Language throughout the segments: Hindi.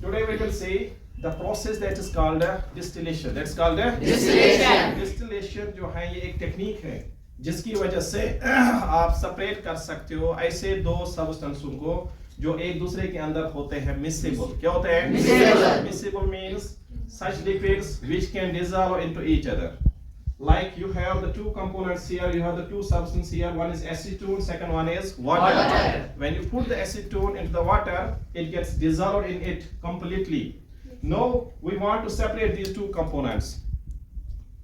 Today we will see the process that is called distillation. That's called Distillation. Distillation जो है ये एक टेक्निक है जिसकी वजह से आप सेपरेट कर सकते हो ऐसे दो सबस्टेंसों को जो एक दूसरे के अंदर होते हैं miscible. क्या होते हैं? Miscible. Miscible means such liquids which can dissolve into each other. Like you have the two components here, you have the two substances here. One is acetone, second one is water. When you put the acetone into the water, it gets dissolved in it completely. Now we want to separate these two components.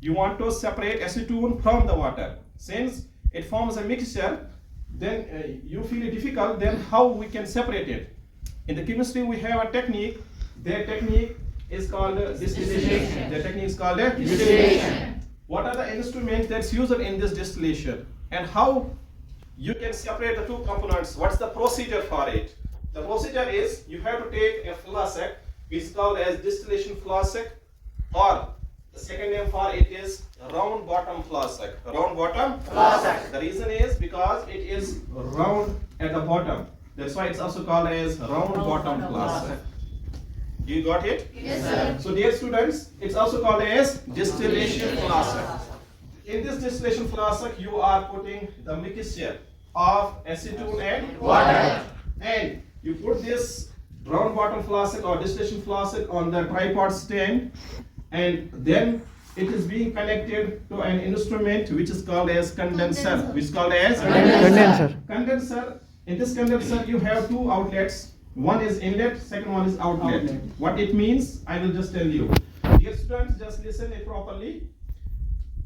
You want to separate acetone from the water. Since it forms a mixture, then you feel it difficult. Then how we can separate it? In the chemistry, we have a technique. Their technique is called distillation. The technique is called distillation. What are the instruments that's used in this distillation, and how you can separate the two components? What's the procedure for it? The procedure is you have to take a flask, which is called as distillation flask, or the second name for it is round bottom flask. Round bottom flask. The reason is because it is round at the bottom. That's why it's also called as round bottom flask. You got it? Yes, sir. So dear students, it's also called as distillation flask. In this distillation flask, you are putting the mixture of acetone and water. And you put this round bottom flask or distillation flask on the tripod stand, and then it is being connected to an instrument which is called as condenser. Which is called as condenser. In this condenser, you have two outlets. One is inlet, second one is outlet. What it means, I will just tell you. Dear students, just listen it properly.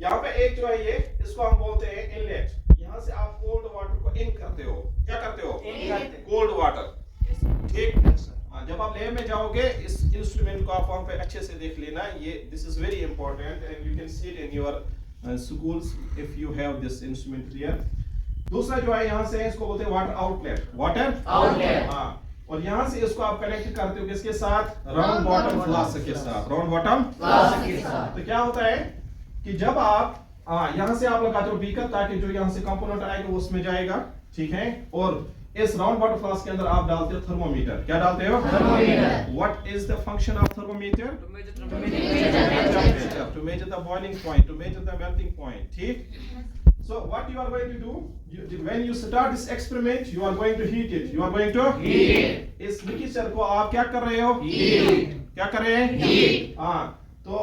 यहाँ पे एक जो है ये, इसको हम बोलते हैं inlet. यहाँ से आप cold water को in करते हो. क्या करते हो? Cold water. ठीक? हाँ, जब आप लैब में जाओगे, इस इंस्ट्रूमेंट को आप वहाँ पे अच्छे से देख लेना. ये this is very important and you can see it in your schools if you have this instrument here. दूसरा जो है यहाँ से इसको बोलते हैं water outlet. Water outlet. हाँ. और यहाँ से इसको आप कनेक्ट करते हो किसके साथ? राउंड बॉटम फ्लास्क के साथ. राउंड बॉटम फ्लास्क के साथ. तो क्या होता है कि जब आप यहाँ से आप लगाते हो बीकर, ताकि जो यहाँ से कंपोनेंट आएगा वो उसमें जाएगा. ठीक है? और इस राउंड बॉटम फ्लास्क के अंदर आप डालते हो थर्मोमीटर. क्या डालते हो? Thermometer. What is the function of thermometer? To measure the boiling point, to measure the melting point. ठीक? So what you are going to do, when you start this experiment, you are going to heat it. You are going to heat it. इस मिक्सचर को आप क्या कर रहे हो? Heat. क्या कर रहे हैं? Heat. हाँ. तो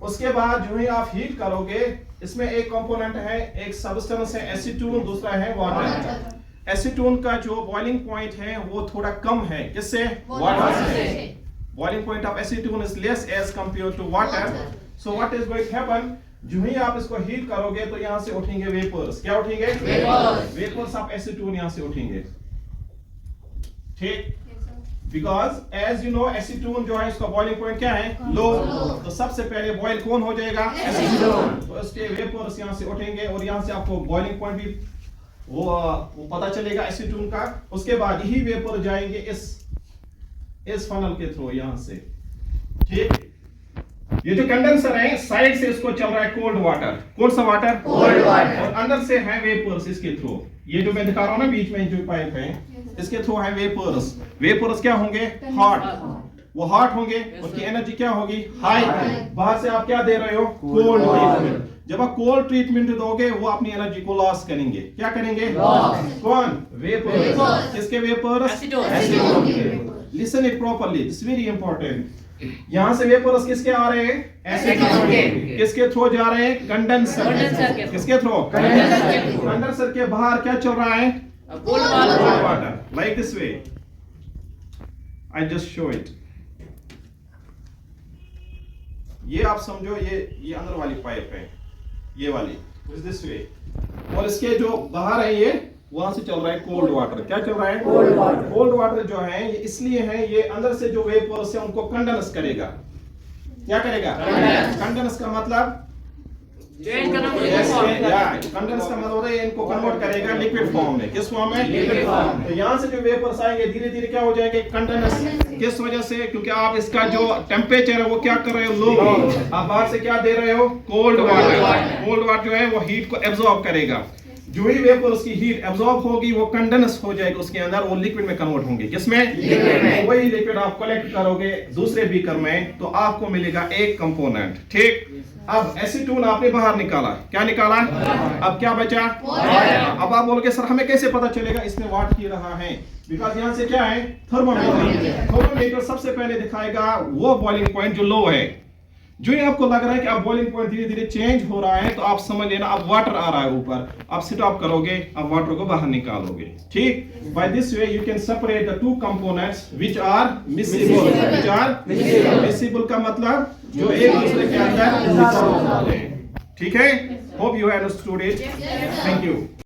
उसके बाद जो ही आप हीट करोगे, इसमें एक कंपोनेंट है, एक सब्सटेंस है एसीटोन, दूसरा है वाटर. एसीटोन का जो बॉइलिंग पॉइंट है वो थोड़ा कम है. किससे? वाटर से. Boiling point of acetone is less as compared to water. So what is going to happen? जो ही आप इसको हीट करोगे तो यहाँ से उठेंगे वेपर्स. क्या उठेंगे? वेपर्स ऑफ एसीटोन यहाँ से उठेंगे. ठीक? Because as you know acetone जो है इसका बॉइलिंग पॉइंट क्या है? लो. तो सबसे पहले बॉइल कौन हो जाएगा? एसीटोन. तो इसके वेपर्स यहाँ से उठेंगे और यहाँ से आपको बॉइलिंग पॉइंट भी वो पता चलेगा एसीटोन का. उसके बाद यही वेपर जाएंगे इस फनल के थ्रू यहाँ से. ठीक? ये जो कंडेंसर है साइड से इसको चल रहा है कोल्ड वाटर. कौन सा वाटर? Cold water. और अंदर से है वेपर्स इसके थ्रू. ये जो मैं दिखा रहा हूँ ना बीच में जो पाइप है, इसके थ्रू है वेपर्स. वेपर्स क्या होंगे? हॉट. वो हॉट होंगे, उनकी एनर्जी क्या होगी? हाई. बाहर से आप क्या दे रहे हो? Cold treatment. जब आप कोल्ड ट्रीटमेंट दोगे वो अपनी एनर्जी को लॉस करेंगे. क्या करेंगे? कौन? वेपर्स. किसके vapours? Acetone. Listen it properly, this is very important. यहाँ से वेपर्स किसके आ रहे हैं? एसीटोन के. किसके थ्रू जा रहे हैं? कंडेंसर. किसके थ्रू? कंडेंसर के बाहर क्या चल रहा है? Cold water. Like this way. I just show it. ये आप समझो, ये अंदर वाली पाइप है, ये वाली दिस वे. और इसके जो बाहर है ये वहां से चल रहा है कोल्ड वाटर. क्या चल रहा है? Cold water. कोल्ड वाटर जो है ये इसलिए है, ये अंदर से जो वेपर्स है उनको कंडेंस करेगा. क्या करेगा? कंडेंस का मतलब कंडेंस का मतलब है इनको कन्वर्ट करेगा लिक्विड फॉर्म में. किस फॉर्म में? Liquid form. तो यहाँ से जो वेपर्स आएंगे धीरे धीरे क्या हो जाएंगे? कंडेंस. किस वजह से? क्योंकि आप इसका जो टेम्परेचर है वो क्या कर रहे हो? लो. आप बाहर से क्या दे रहे हो? Cold water. कोल्ड वाटर जो है वो हीट को एब्जॉर्ब करेगा. जो ही वेपर उसकी हीट एब्जॉर्ब होगी वो कंडेंस हो जाएगी उसके अंदर, वो लिक्विड में कन्वर्ट होंगे। किसमें? लिक्विड। वही लिक्विड आप कलेक्ट करोगे दूसरे बीकर में तो आपको मिलेगा एक कंपोनेंट। ठीक, अब एसीटोन आपने बाहर निकाला, क्या निकाला? अब क्या बचा? अब आप बोलोगे सर हमें कैसे पता चलेगा इसमें वाट की रहा है? बिकॉज यहाँ से क्या है? थर्मोमीटर। थर्मोमीटर सबसे पहले दिखाएगा वो बॉइलिंग पॉइंट जो लो है। जो ही आपको लग रहा है कि अब बॉइलिंग पॉइंट धीरे धीरे चेंज हो रहा है तो आप समझ लेना अब वाटर आ रहा है ऊपर, आप स्टॉप करोगे, अब वाटर को बाहर निकालोगे। ठीक, by this way you can separate the two components which are miscible. Which are miscible का मतलब जो एक दूसरे के अंदर। ठीक है, hope you have understood it. Thank you.